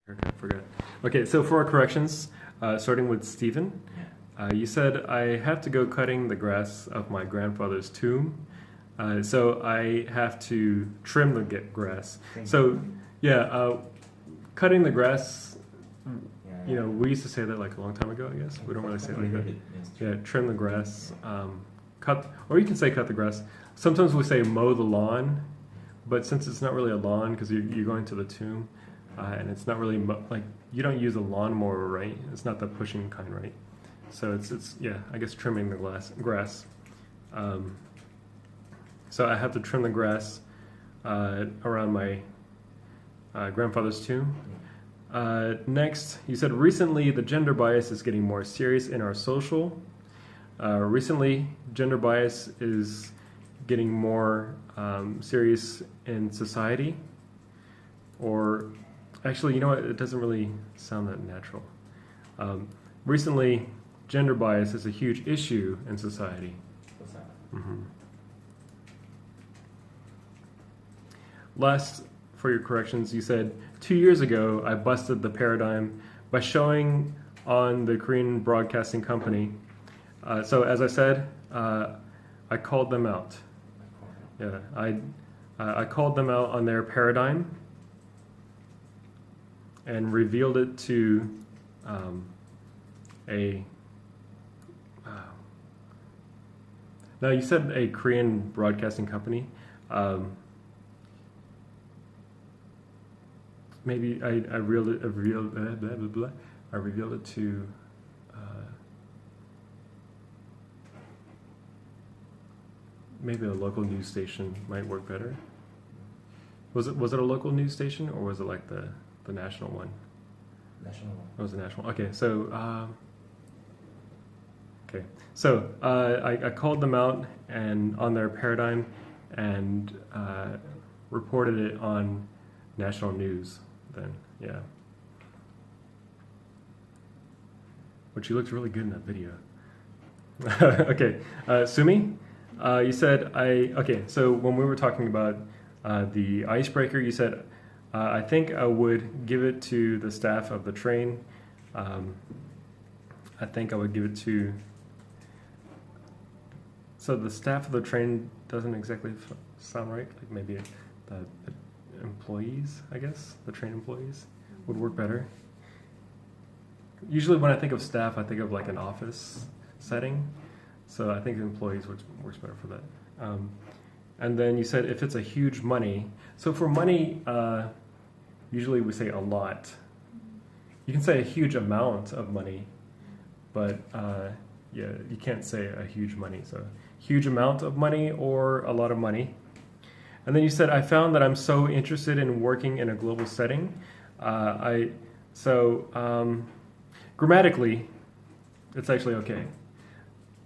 Okay, I forgot. Okay, so for our corrections, starting with Stephen, you said I have to go cutting the grass of my grandfather's tomb. So I have to trim the grass. So yeah, cutting the grass. You know, we used to say that like a long time ago. I guess we don't really say it like that. Yeah, trim the grass. Cut, or you can say cut the grass. Sometimes we say mow the lawn, but since it's not really a lawn because you're going to the tomb. And it's not really like you don't use a lawnmower, right? It's not the pushing kind, right? So it's yeah, I guess trimming the grass. So I have to trim the grass around my grandfather's tomb. Next, you said recently the gender bias is getting more serious in our social. Recently, gender bias is getting more serious in society, or actually, you know what? It doesn't really sound that natural. Recently, gender bias is a huge issue in society. What's that? Mm-hmm. Last, for your corrections, you said 2 years ago I busted the paradigm by showing on the Korean Broadcasting Company. So as I said, I called them out. Yeah, I called them out on their paradigm and revealed it to now you said a Korean broadcasting company. Maybe I revealed it to maybe a local news station might work better. Was it a local news station, or was it like the national one? National one. It was a national. Okay, so I called them out and on their paradigm and reported it on national news. Then yeah, which you looked really good in that video. Okay, Sumi, you said okay. So when we were talking about the icebreaker, you said. I think I would give it to the staff of the train. I think I would give it to. So the staff of the train doesn't exactly sound right. Like maybe the employees, I guess, the train employees would work better. Usually when I think of staff, I think of like an office setting. So I think employees works better for that. And then you said if it's a huge money. So for money, usually we say a lot. You can say a huge amount of money, but yeah, you can't say a huge money. So huge amount of money or a lot of money. And then you said, I found that I'm so interested in working in a global setting. Grammatically, it's actually okay,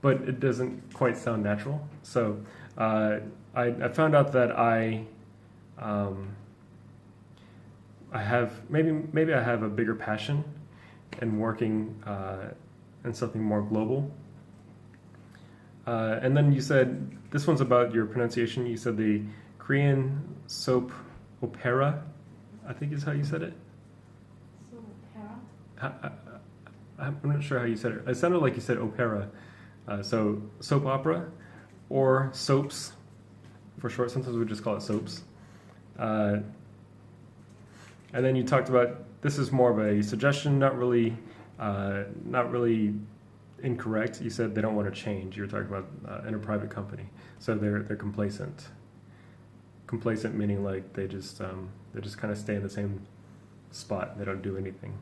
but it doesn't quite sound natural. So I found out that I have maybe I have a bigger passion in working in something more global. And then you said this one's about your pronunciation. You said the Korean soap opera, I think is how you said it. Soap opera. I'm not sure how you said it. It sounded like you said opera. So soap opera or soaps for short. Sometimes we just call it soaps. And then you talked about this is more of a suggestion, not really incorrect. You said they don't want to change. You were talking about in a private company, so they're complacent. Complacent meaning like they just kind of stay in the same spot. They don't do anything.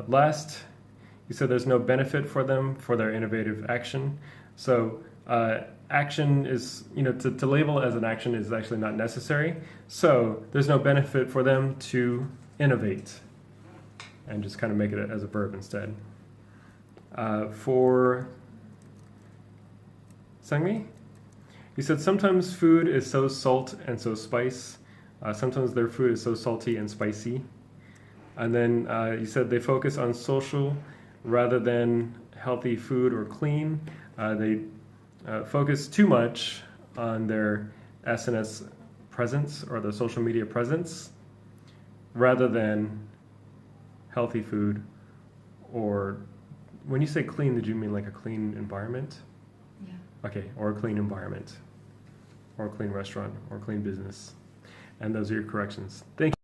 Last, you said there's no benefit for them for their innovative action. So action is, to label as an action is actually not necessary. So there's no benefit for them to innovate, and just kind of make it as a verb instead. For Sangmi, you said sometimes food is so salt and so spice. Sometimes their food is so salty and spicy. And then you said they focus on social rather than healthy food or clean. They focus too much on their SNS presence or their social media presence rather than healthy food, or when you say clean, did you mean like a clean environment? Yeah. Okay, or a clean environment, or a clean restaurant, or a clean business. And those are your corrections. Thank you.